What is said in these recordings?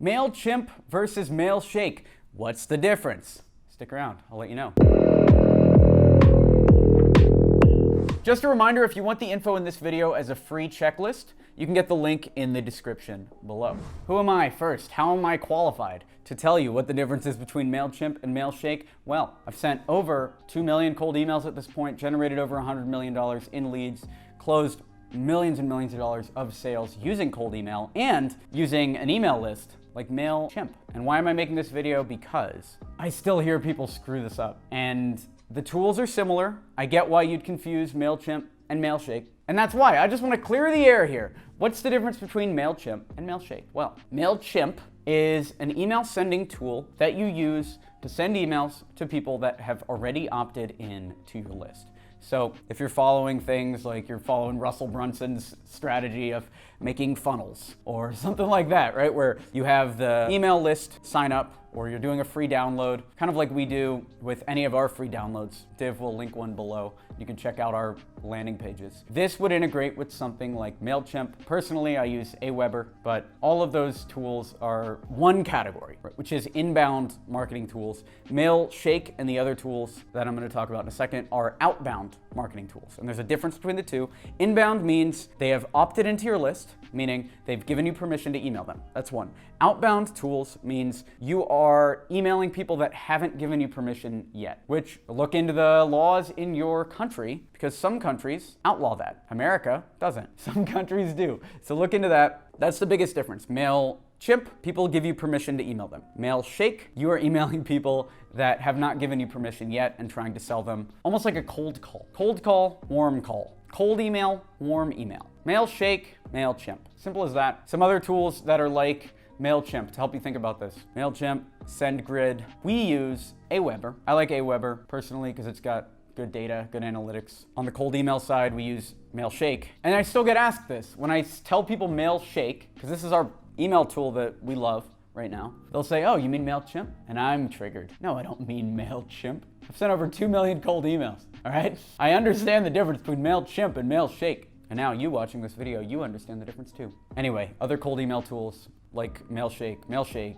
MailChimp versus MailShake. What's the difference? Stick around, I'll let you know. Just a reminder, if you want the info in this video as a free checklist, you can get the link in the description below. Who am I first? How am I qualified to tell you what the difference is between MailChimp and MailShake? Well, I've sent over 2 million cold emails at this point, generated over $100 million in leads, closed millions and millions of dollars of sales using cold email and using an email list like MailChimp. And why am I making this video? Because I still hear people screw this up. And the tools are similar. I get why you'd confuse MailChimp and MailShake. And that's why I just want to clear the air here. What's the difference between MailChimp and MailShake? Well, MailChimp is an email sending tool that you use to send emails to people that have already opted in to your list. So if you're following things like you're following Russell Brunson's strategy of making funnels or something like that, right? Where you have the email list sign up or you're doing a free download, kind of like we do with any of our free downloads. Div will link one below. You can check out our landing pages. This would integrate with something like MailChimp. Personally, I use Aweber, but all of those tools are one category, right, which is inbound marketing tools. MailShake and the other tools that I'm going to talk about in a second are outbound marketing tools. And there's a difference between the two. Inbound means they have opted into your list, meaning they've given you permission to email them. That's one. Outbound tools means you are emailing people that haven't given you permission yet, which look into the laws in your country because some countries outlaw that. America doesn't. Some countries do. So look into that. That's the biggest difference. MailChimp, people give you permission to email them. MailShake, you are emailing people that have not given you permission yet and trying to sell them almost like a cold call. Cold call, warm call. Cold email, warm email. MailShake, MailChimp. Simple as that. Some other tools that are like MailChimp to help you think about this. MailChimp, SendGrid. We use Aweber. I like Aweber personally because it's got good data, good analytics. On the cold email side, we use MailShake. And I still get asked this. When I tell people MailShake, because this is our email tool that we love right now, they'll say, oh, you mean MailChimp? And I'm triggered. No, I don't mean MailChimp. I've sent over 2 million cold emails, all right? I understand the difference between MailChimp and MailShake. And now you watching this video, you understand the difference too. Anyway, other cold email tools like MailShake,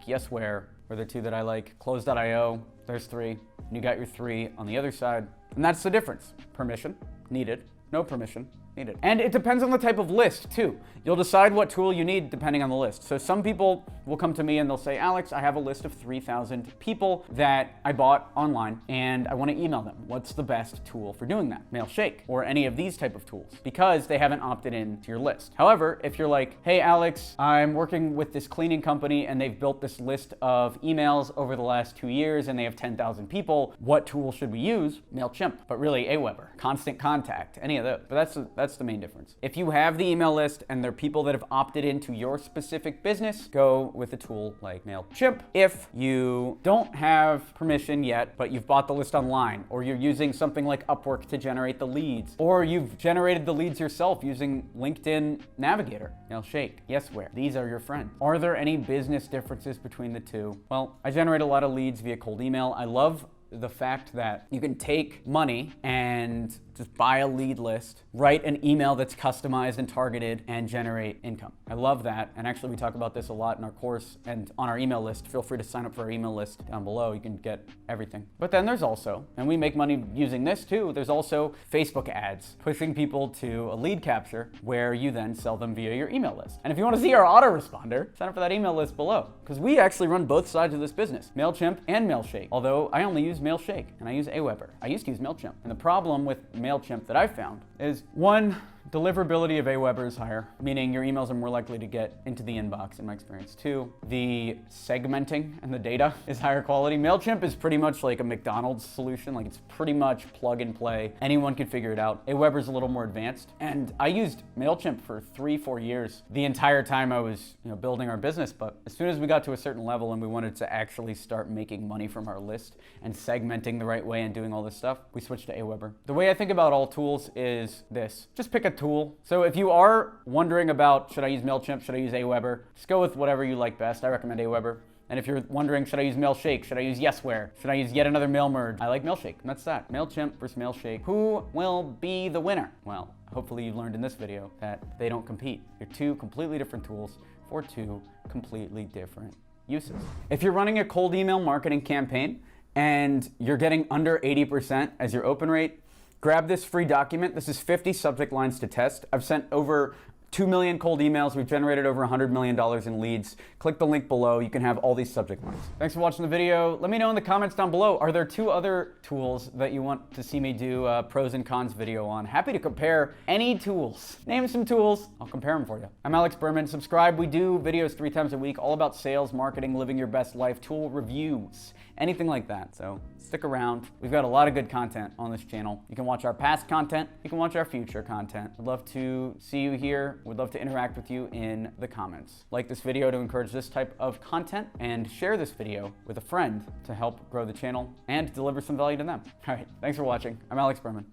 Yesware are the two that I like. Close.io, there's 3. And you got your 3 on the other side. And that's the difference. Permission, needed. No permission, needed. And it depends on the type of list too. You'll decide what tool you need depending on the list. So some people will come to me and they'll say, Alex, I have a list of 3,000 people that I bought online and I want to email them. What's the best tool for doing that? MailShake or any of these type of tools because they haven't opted in to your list. However, if you're like, hey Alex, I'm working with this cleaning company and they've built this list of emails over the last 2 years and they have 10,000 people, what tool should we use? MailChimp, but really Aweber, Constant Contact, any of those. But that's the main difference. If you have the email list and they're people that have opted into your specific business, go with a tool like MailChimp. If you don't have permission yet, but you've bought the list online, or you're using something like Upwork to generate the leads, or you've generated the leads yourself using LinkedIn Navigator, MailShake, Yesware, these are your friends. Are there any business differences between the two? Well, I generate a lot of leads via cold email. I love the fact that you can take money and just buy a lead list, write an email that's customized and targeted, and generate income. I love that. And actually, we talk about this a lot in our course and on our email list. Feel free to sign up for our email list down below. You can get everything. But then there's also, and we make money using this too, there's also Facebook ads, pushing people to a lead capture where you then sell them via your email list. And if you want to see our autoresponder, sign up for that email list below because we actually run both sides of this business, MailChimp and MailShake. Although I only use MailShake and I use Aweber. I used to use MailChimp. And the problem with MailChimp that I found is one, deliverability of Aweber is higher, meaning your emails are more likely to get into the inbox in my experience. 2, the segmenting and the data is higher quality. MailChimp is pretty much like a McDonald's solution. Like it's pretty much plug and play. Anyone can figure it out. Aweber's a little more advanced. And I used MailChimp for 3-4 years, the entire time I was building our business. But as soon as we got to a certain level and we wanted to actually start making money from our list and segmenting the right way and doing all this stuff, we switched to Aweber. The way I think about all tools is this. Just pick a tool. So if you are wondering about, should I use MailChimp, should I use Aweber, just go with whatever you like best. I recommend Aweber. And if you're wondering, should I use MailShake, should I use Yesware, should I use yet another mail merge, I like MailShake, and that's that. MailChimp versus MailShake. Who will be the winner? Well, hopefully you've learned in this video that they don't compete. They're 2 completely different tools for 2 completely different uses. If you're running a cold email marketing campaign and you're getting under 80% as your open rate, grab this free document. This is 50 subject lines to test. I've sent over 2 million cold emails. We've generated over $100 million in leads. Click the link below. You can have all these subject lines. Thanks for watching the video. Let me know in the comments down below, are there 2 other tools that you want to see me do a pros and cons video on? Happy to compare any tools. Name some tools. I'll compare them for you. I'm Alex Berman. Subscribe. We do videos 3 times a week, all about sales, marketing, living your best life, tool reviews, anything like that. So stick around. We've got a lot of good content on this channel. You can watch our past content. You can watch our future content. I'd love to see you here. Would love to interact with you in the comments. Like this video to encourage this type of content, and share this video with a friend to help grow the channel and deliver some value to them. All right, thanks for watching. I'm Alex Berman.